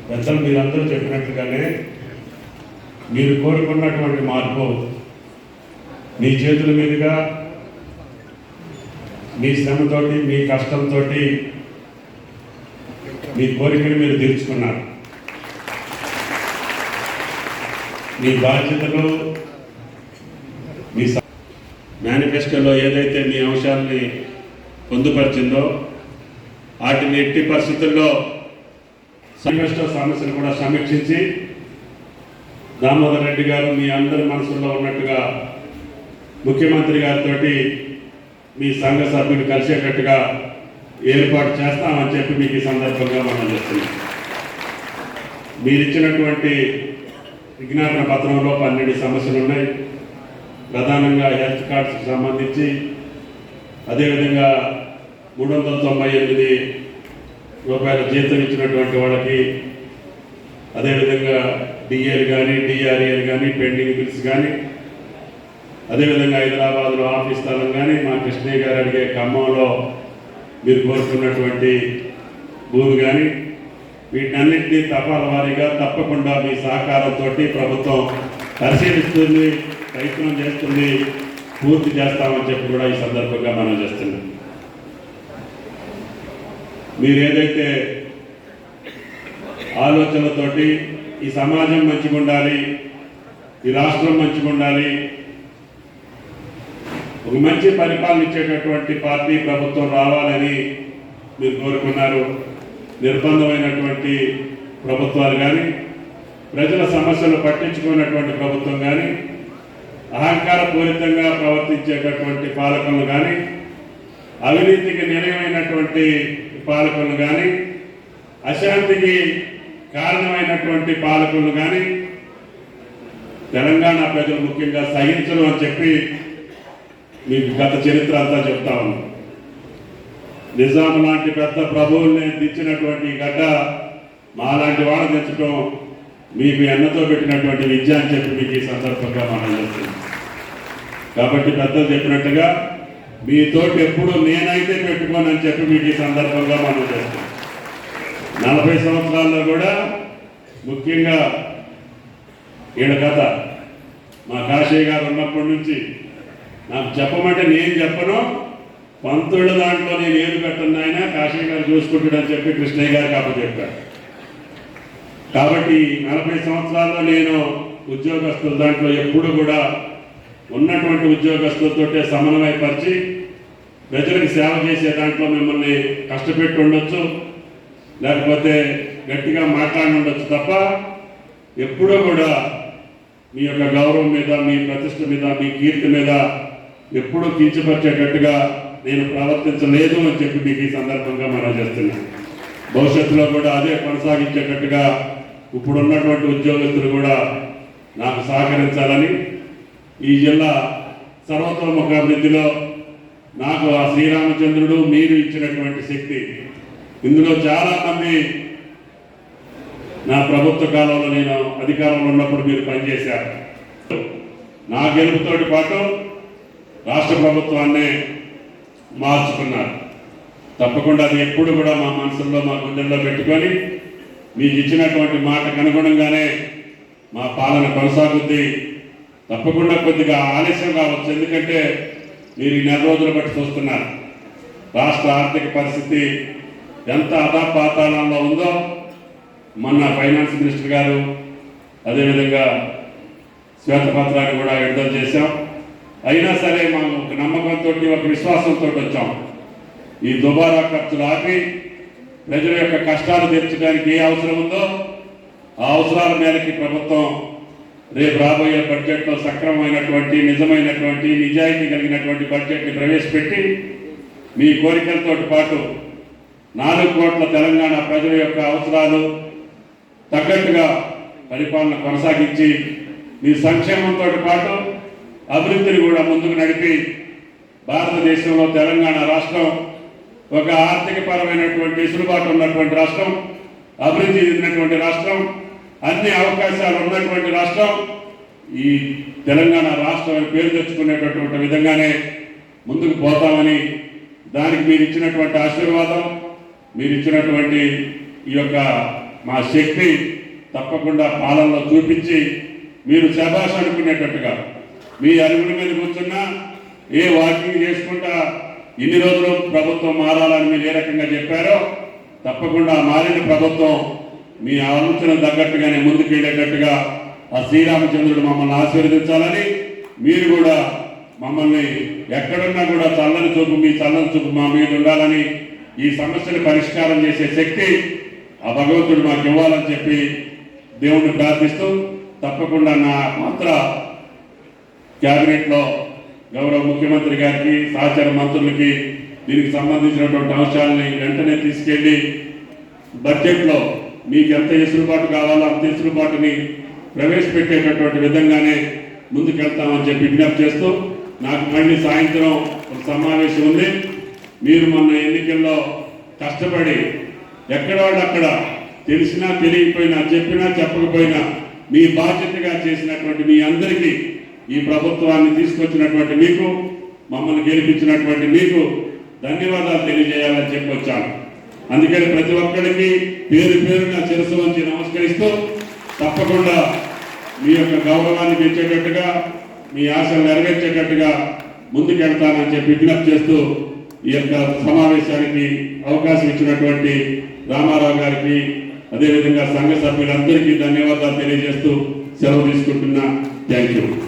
పెద్దలు మీరందరూ చెప్పినట్లుగానే మీరు కోరుకున్నటువంటి మార్పు మీ చేతుల మీదుగా మీ శ్రమతోటి మీ కష్టంతో మీ కోరికలు మీరు తీర్చుకున్నారు. మీ బాధ్యతలు మీ మేనిఫెస్టోలో ఏదైతే మీ అంశాలని పొందుపరిచిందో వాటిని ఎట్టి పరిస్థితుల్లో మేనిఫెస్టో సమస్యలు కూడా సమీక్షించి దామోదర్ రెడ్డి గారు మీ అందరి మనసుల్లో ఉన్నట్టుగా ముఖ్యమంత్రి గారితో మీ సంఘ సభ్యులు కలిసేటట్టుగా ఏర్పాటు చేస్తామని చెప్పి మీకు ఈ సందర్భంగా మనం చేస్తున్నాం. మీరు ఇచ్చినటువంటి విజ్ఞాపన పత్రంలో 12 సమస్యలు ఉన్నాయి. ప్రధానంగా హెల్త్ కార్డ్స్కి సంబంధించి, అదేవిధంగా 398 రూపాయల జీతం ఇచ్చినటువంటి వాళ్ళకి, అదేవిధంగా డిఏలు కానీ డిఆర్ఏలు కానీ పెండింగ్ బిల్స్ కానీ, అదేవిధంగా హైదరాబాద్లో ఆఫీస్ స్థలం కానీ, మా కృష్ణయ్య గారు అడిగే ఖమ్మంలో మీరు కోరుకున్నటువంటి భూమి కానీ, వీటన్నింటినీ తపాల వారీగా తప్పకుండా మీ సహకారంతో ప్రభుత్వం పరిశీలిస్తుంది, ప్రయత్నం చేస్తుంది, పూర్తి చేస్తామని చెప్పి కూడా ఈ సందర్భంగా మనం చేస్తున్నాం. మీరు ఏదైతే ఆలోచనలతోటి ఈ సమాజం మంచిగా ఉండాలి, ఈ రాష్ట్రం మంచిగా ఉండాలి, ఒక మంచి పరిపాలన ఇచ్చేటటువంటి పార్టీ ప్రభుత్వం రావాలని మీరు కోరుకున్నారు. నిర్బంధమైనటువంటి ప్రభుత్వాలు కానీ, ప్రజల సమస్యలు పట్టించుకున్నటువంటి ప్రభుత్వం కానీ, అహంకార పూరితంగా ప్రవర్తించేటటువంటి పాలకులు కానీ, అవినీతికి నిలయమైనటువంటి పాలకులు కానీ, అశాంతికి కారణమైనటువంటి పాలకులు కానీ తెలంగాణ ప్రజలు ముఖ్యంగా సహించరు అని చెప్పి మీకు గత చరిత్ర అంతా చెప్తా ఉన్నాం. నిజాం లాంటి పెద్ద ప్రభువుల్ని దించినటువంటి గడ్డ మాలాంటి వాళ్ళని తెచ్చడం మీకు ఎన్నతో పెట్టినటువంటి విద్య అని చెప్పి మీకు ఈ సందర్భంగా మనం చేస్తున్నాం. కాబట్టి పెద్దలు చెప్పినట్టుగా మీతోటి ఎప్పుడు నేనైతే పెట్టుకోనని చెప్పి మీకు ఈ సందర్భంగా మనం చేస్తాం. 40 సంవత్సరాల్లో కూడా ముఖ్యంగా ఈడ కథ మా కాశీ గారు ఉన్నప్పటి నుంచి నాకు చెప్పమంటే నేను చెప్పను, పంతుళ్ళ దాంట్లో నేను ఏది పెట్టను ఆయన కాశీ గారు చూసుకుంటాడని చెప్పి కృష్ణయ్య గారికి అప్పచెప్పాడు. కాబట్టి 40 సంవత్సరాల్లో నేను ఉద్యోగస్తుల దాంట్లో ఎప్పుడు కూడా ఉన్నటువంటి ఉద్యోగస్తులతో సమన్వయపరిచి ప్రజలకు సేవ చేసే దాంట్లో మిమ్మల్ని కష్టపెట్టి ఉండొచ్చు, లేకపోతే గట్టిగా మాట్లాడి ఉండొచ్చు తప్ప ఎప్పుడూ కూడా మీ యొక్క గౌరవం మీద, మీ ప్రతిష్ట మీద, మీ కీర్తి మీద ఎప్పుడూ కించపరిచేటట్టుగా నేను ప్రవర్తించలేదు అని చెప్పి మీకు ఈ సందర్భంగా మనం చేస్తున్నాను. భవిష్యత్తులో కూడా అదే కొనసాగించేటట్టుగా ఇప్పుడున్నటువంటి ఉద్యోగస్తులు కూడా నాకు సహకరించాలని, ఈ జిల్లా సర్వతోముఖాభివృద్ధిలో నాకు ఆ శ్రీరామచంద్రుడు మీరు ఇచ్చినటువంటి శక్తి. ఇందులో చాలామంది నా ప్రభుత్వ కాలంలో నేను అధికారంలో ఉన్నప్పుడు మీరు పనిచేశారు. నా గెలుపుతోటి పాటు రాష్ట్ర ప్రభుత్వాన్ని మార్చుకున్నారు. తప్పకుండా అది ఎప్పుడు కూడా మా మనసుల్లో, మా గుండెల్లో పెట్టుకొని మీకు ఇచ్చినటువంటి మాటకు అనుగుణంగానే మా పాలన కొనసాగుద్ది. తప్పకుండా కొద్దిగా ఆలస్యం కావచ్చు, ఎందుకంటే మీరు ఈ 4 రోజులు బట్టి చూస్తున్నారు రాష్ట్ర ఆర్థిక పరిస్థితి ఎంత అధాపాతాళంలో ఉందో. మొన్న ఫైనాన్స్ మినిస్టర్ గారు అదేవిధంగా శ్వేతపత్రాన్ని కూడా విడుదల చేశాం. అయినా సరే మనం ఒక నమ్మకంతో, ఒక విశ్వాసంతో వచ్చాం. ఈ దుబారా ఖర్చులు ఆపి ప్రజల యొక్క కష్టాలు తీర్చడానికి ఏ అవసరం ఉందో ఆ అవసరాల మేరకి ప్రభుత్వం రేపు రాబోయే బడ్జెట్లో సక్రమమైనటువంటి, నిజమైనటువంటి, నిజాయితీ కలిగినటువంటి బడ్జెట్ని ప్రవేశపెట్టి మీ కోరికలతో పాటు 4 కోట్ల తెలంగాణ ప్రజల యొక్క అవసరాలు తగ్గట్టుగా పరిపాలన కొనసాగించి మీ సంక్షేమంతో పాటు అభివృద్ధిని కూడా ముందుకు నడిపి భారతదేశంలో తెలంగాణ రాష్ట్రం ఒక ఆర్థికపరమైనటువంటి వెసులుబాటు ఉన్నటువంటి రాష్ట్రం, అభివృద్ధి చెందినటువంటి రాష్ట్రం, అన్ని అవకాశాలు ఉన్నటువంటి రాష్ట్రం. ఈ తెలంగాణ రాష్ట్రం పేరు తెచ్చుకునేటటువంటి విధంగానే ముందుకు పోతామని, దానికి మీరు ఇచ్చినటువంటి ఆశీర్వాదం, మీరు ఇచ్చినటువంటి ఈ యొక్క మా శక్తి తప్పకుండా పాలనలో చూపించి మీరు శభాష్ అనుకునేటట్టుగా మీ అరుగుల మీద కూర్చున్నా ఏ వాకింగ్ చేసుకుంటా ఇన్ని రోజులు ప్రభుత్వం మారాలని మీరు ఏ రకంగా చెప్పారో తప్పకుండా మారిన ప్రభుత్వం మీ ఆలోచన తగ్గట్టుగానే ముందుకెళ్ళేటట్టుగా ఆ శ్రీరామచంద్రుడు మమ్మల్ని ఆశీర్వదించాలని మీరు కూడా మమ్మల్ని ఎక్కడున్నా కూడా చల్లని చూపు మీ చల్లని చూపు మా మీద ఉండాలని ఈ సమస్యను పరిష్కారం చేసే శక్తి ఆ భగవంతుడు మాకు ఇవ్వాలని చెప్పి దేవుణ్ణి ప్రార్థిస్తూ తప్పకుండా నా పాత్ర క్యాబినెట్లో గౌరవ ముఖ్యమంత్రి గారికి సహచర మంత్రులకి దీనికి సంబంధించినటువంటి అంశాలని వెంటనే తీసుకెళ్ళి బడ్జెట్లో మీకు ఎంత ఎసులుబాటు కావాలో అంత ఎసులుబాటుని ప్రవేశపెట్టేటటువంటి విధంగానే ముందుకెళ్తామని చెప్పి విజ్ఞప్తి చేస్తూ నాకు మళ్ళీ సాయంత్రం ఒక సమావేశం ఉంది. మీరు మొన్న ఎన్నికల్లో కష్టపడి ఎక్కడ వాళ్ళు అక్కడ తెలిసినా తెలియకపోయినా చెప్పినా చెప్పకపోయినా మీ బాధ్యతగా చేసినటువంటి మీ అందరికీ ఈ ప్రభుత్వాన్ని తీసుకొచ్చినటువంటి మీకు మమ్మల్ని గెలిపించినటువంటి మీకు ధన్యవాదాలు తెలియజేయాలని చెప్పి వచ్చాను. అందుకని ప్రతి ఒక్కరికి పేరు పేరున శిరస్సు వంచి నమస్కరిస్తూ తప్పకుండా మీ యొక్క గౌరవాన్ని పెంచేటట్టుగా మీ ఆశలు నెరవేర్చేటట్టుగా ముందుకెళ్తానని చెప్పి విజ్ఞప్తి చేస్తూ ఈ యొక్క సమావేశానికి అవకాశం ఇచ్చినటువంటి రామారావు గారికి అదేవిధంగా సంఘ సభ్యులందరికీ ధన్యవాదాలు తెలియజేస్తూ సెలవు తీసుకుంటున్నా. Thank you.